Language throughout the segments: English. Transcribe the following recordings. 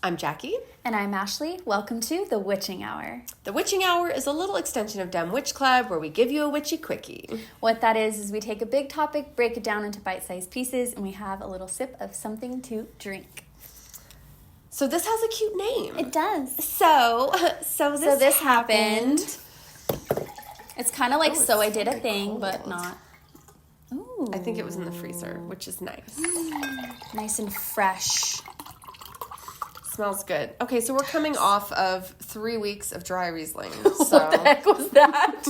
I'm Jackie. And I'm Ashley. Welcome to The Witching Hour. The Witching Hour is a little extension of Dem Witch Club where we give you a witchy quickie. What that is we take a big topic, break it down into bite-sized pieces, and we have a little sip of something to drink. So this has a cute name. It does. So this happened. It's kind of like So I Did a Thing, cold. but not. Ooh. I think it was in the freezer, which is nice. Nice and fresh. Smells good. Okay, so we're coming off of 3 weeks of dry Riesling. So What the heck was that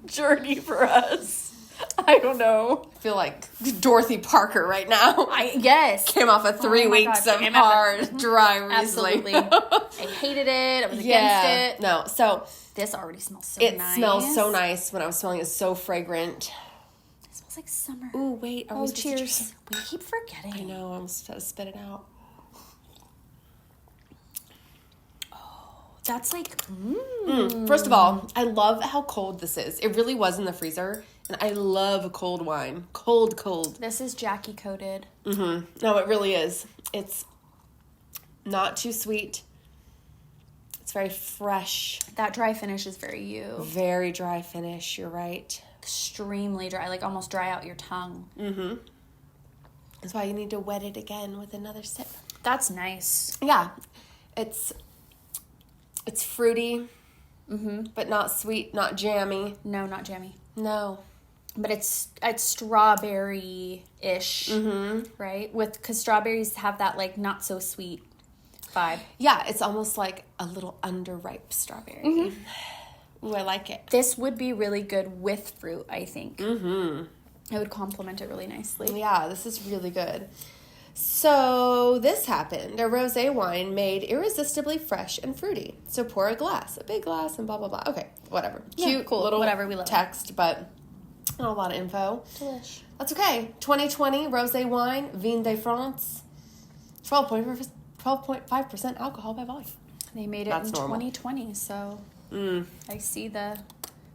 journey for us? I don't know. I feel like Dorothy Parker right now. Yes. Came off of 3 weeks of hard dry Riesling. Absolutely. I hated it. I was against it. No, so This already smells so it nice. smells so nice. When I was smelling it, it's so fragrant. It smells like summer. Ooh, wait. Are we supposed to cheers. We keep forgetting. I know, I'm supposed to spit it out. That's like, First of all, I love how cold this is. It really was in the freezer, and I love cold wine. Cold. This is Jackie coated. No, it really is. It's not too sweet. It's very fresh. That dry finish is very you. Very dry finish, you're right. Extremely dry, like almost dry out your tongue. That's why you need to wet it again with another sip. That's nice. Yeah, it's fruity, but not sweet, not jammy. No, not jammy. No. But it's strawberry-ish, right? Because strawberries have that like not so sweet vibe. Yeah, it's almost like a little underripe strawberry. Ooh, I like it. This would be really good with fruit, I think. It would complement it really nicely. Yeah, this is really good. So this happened. A rosé wine made irresistibly fresh and fruity. So pour a big glass, and blah, blah, blah. Okay, whatever. Yeah, Cute, cool. little Whatever, we love it. text, but not a lot of info. Delish. That's okay. 2020 rosé wine, Vin de France. 12.5% alcohol by volume. They made it That's in normal. 2020, so I see the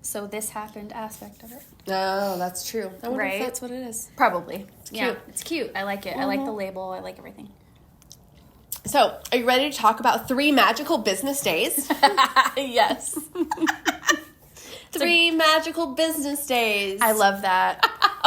so this happened aspect of it. Oh, that's true. I wonder Right. if that's what it is. Probably. cute. Yeah, it's cute. I like it. I like the label. I like everything. So, are you ready to talk about 3 magical business days? Yes. 3 magical business days. I love that.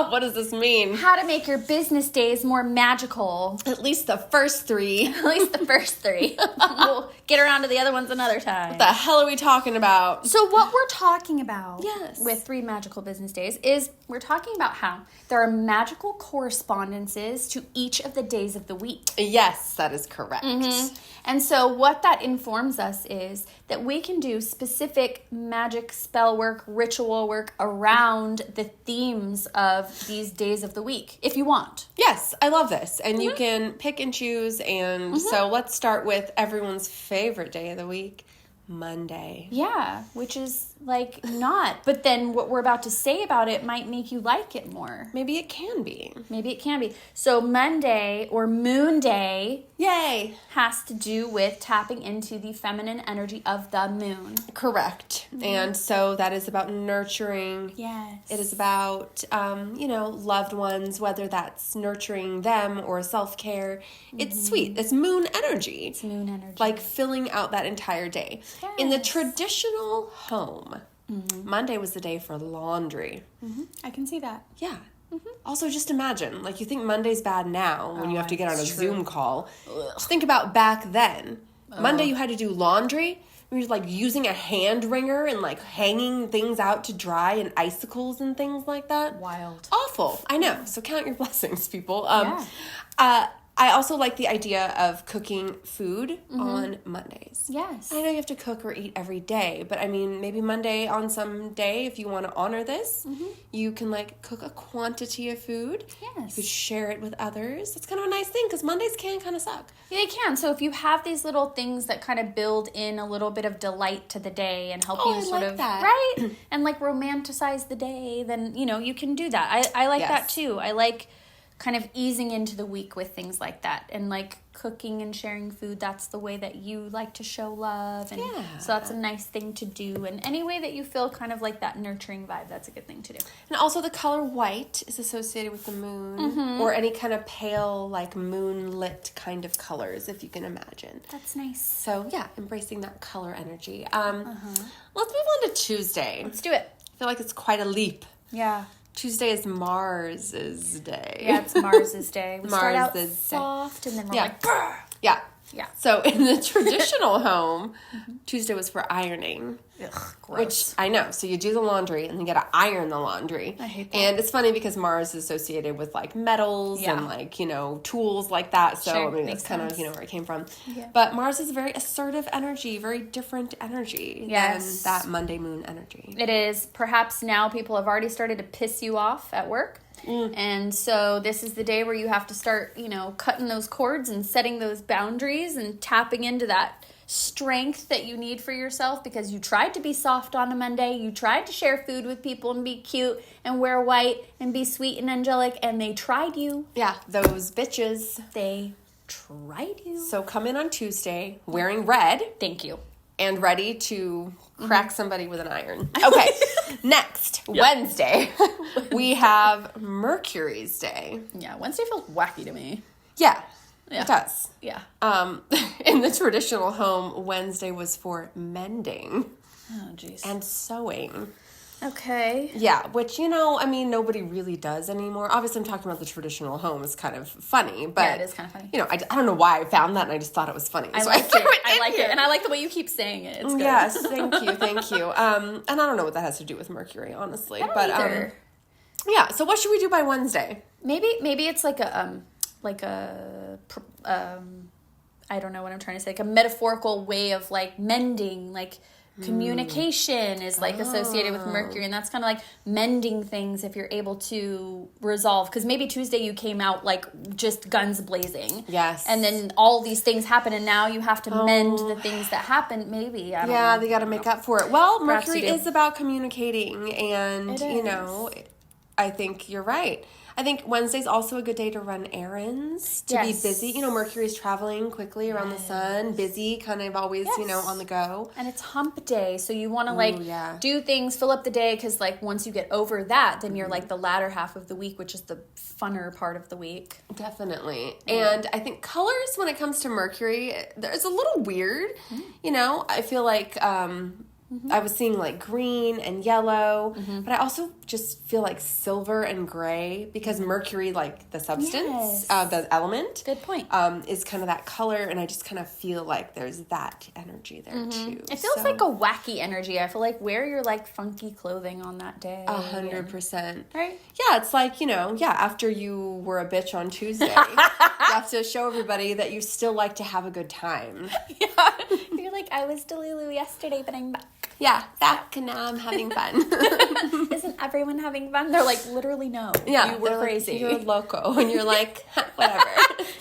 What does this mean? How to make your business days more magical. At least the first 3. At least the first 3. We'll get around to the other ones another time. What the hell are we talking about? So what we're talking about Yes. with 3 magical business days is we're talking about how there are magical correspondences to each of the days of the week. Yes, that is correct. And so what that informs us is that we can do specific magic spell work, ritual work around the themes of these days of the week, if you want. Yes, I love this. And you can pick and choose. And so let's start with everyone's favorite day of the week, Monday. Yeah, which is like not. But then what we're about to say about it might make you like it more. Maybe it can be. Maybe it can be. So Monday or Moon Day Yay. has to do with tapping into the feminine energy of the moon. Correct. And so that is about nurturing. Yes. It is about, loved ones, whether that's nurturing them or self-care. It's sweet. It's moon energy. It's moon energy. Like filling out that entire day. In the Yes. traditional home, Monday was the day for laundry. I can see that. Yeah. Also, just imagine, like, you think Monday's bad now when you have to get on a it's true. Zoom call. Just think about back then. Monday, you had to do laundry. You're like using a hand wringer and like hanging things out to dry and icicles and things like that. Wild. Awful. I know. So count your blessings, people. Yeah. I also like the idea of cooking food on Mondays. Yes. I know you have to cook or eat every day, but I mean, maybe Monday on some day, if you want to honor this, you can like cook a quantity of food. Yes. You could share it with others. That's kind of a nice thing because Mondays can kind of suck. Yeah, they can. So if you have these little things that kind of build in a little bit of delight to the day and help Oh, you I sort like of that. right and like romanticize the day, then you can do that. I like Yes. that too. I like kind of easing into the week with things like that. And like cooking and sharing food, that's the way that you like to show love. And so that's a nice thing to do. And any way that you feel kind of like that nurturing vibe, that's a good thing to do. And also the color white is associated with the moon, or any kind of pale, like moonlit kind of colors, if you can imagine. That's nice. So yeah, embracing that color energy. Let's move on to Tuesday. Let's do it. I feel like it's quite a leap. Yeah. Tuesday is Mars's day. Yeah, it's Mars's day. We start out Mars's day. soft, and then we're like, brr. Yeah. Yeah. So in the traditional home, Tuesday was for ironing. Ugh, Which gross. I know. So you do the laundry and then you got to iron the laundry. I hate that. And it's funny because Mars is associated with like metals and like, tools like that. So Sure, I mean, makes that's kind of, sense. where it came from. Yeah. But Mars is a very assertive energy, very different energy Yes. than that Monday moon energy. It is. Perhaps now people have already started to piss you off at work. And so this is the day where you have to start, cutting those cords and setting those boundaries and tapping into that strength that you need for yourself, because you tried to be soft on a Monday. You tried to share food with people and be cute and wear white and be sweet and angelic, and they tried you. Yeah, those bitches. They tried you. So come in on Tuesday wearing red Thank you. and ready to crack somebody with an iron. Okay, next, Wednesday, we have Mercury's day. Yeah, Wednesday feels wacky to me. Yeah, Yeah. it does. Yeah. In the traditional home, Wednesday was for mending Oh, jeez. and sewing. Okay. Yeah, which, nobody really does anymore. Obviously, I'm talking about the traditional home. It's kind of funny, but... Yeah, it is kind of funny. I don't know why I found that, and I just thought it was funny. I So like threw it. I in like here. it. And I like the way you keep saying it. It's good. Yes, thank you. And I don't know what that has to do with Mercury, honestly. I don't but either. yeah. So what should we do by Wednesday? Maybe it's like a I don't know what I'm trying to say, like a metaphorical way of like mending, like communication is like associated with Mercury, and that's kind of like mending things if you're able to resolve, because maybe Tuesday you came out like just guns blazing. Yes. And then all these things happen, and now you have to mend the things that happened. Maybe. I don't know. They got to make up for it. Well, Perhaps Mercury you do. is about communicating, and It is. I think you're right. I think Wednesday's also a good day to run errands, to be Yes. busy. Mercury's traveling quickly around the sun, busy, kind of always, Yes. on the go. And it's hump day, so you want to yeah. do things, fill up the day, because like once you get over that, then you're like the latter half of the week, which is the funner part of the week. Definitely. And I think colors, when it comes to Mercury, there's a little weird. I feel like I was seeing like green and yellow, but I also just feel like silver and gray, because Mercury, like the substance, Yes. the element, Good point. is kind of that color, and I just kind of feel like there's that energy there too. It feels So, like a wacky energy. I feel like wear your like funky clothing on that day. 100%. Right? Yeah, it's like, after you were a bitch on Tuesday, you have to show everybody that you still like to have a good time. Yeah. You're like, I was Delulu yesterday, but I'm back. Yeah, back and now I'm having fun. Isn't everyone having fun? They're like, literally no. Yeah, You were they're like, crazy. you're loco, and you're like, whatever.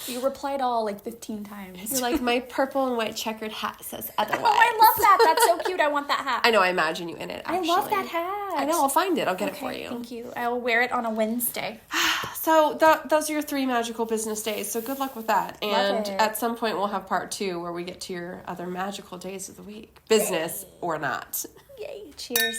You replied all like 15 times. You're like, my purple and white checkered hat says otherwise. Oh, I love that. That's so cute. I want that hat. I know, I imagine you in it, actually. I love that hat. I know, I'll find it. I'll get it for Okay, you. thank you. I will wear it on a Wednesday. So those are your 3 magical business days, so good luck with that. And it. at some point we'll have part 2 where we get to your other magical days of the week. Business or not. Yay. Cheers.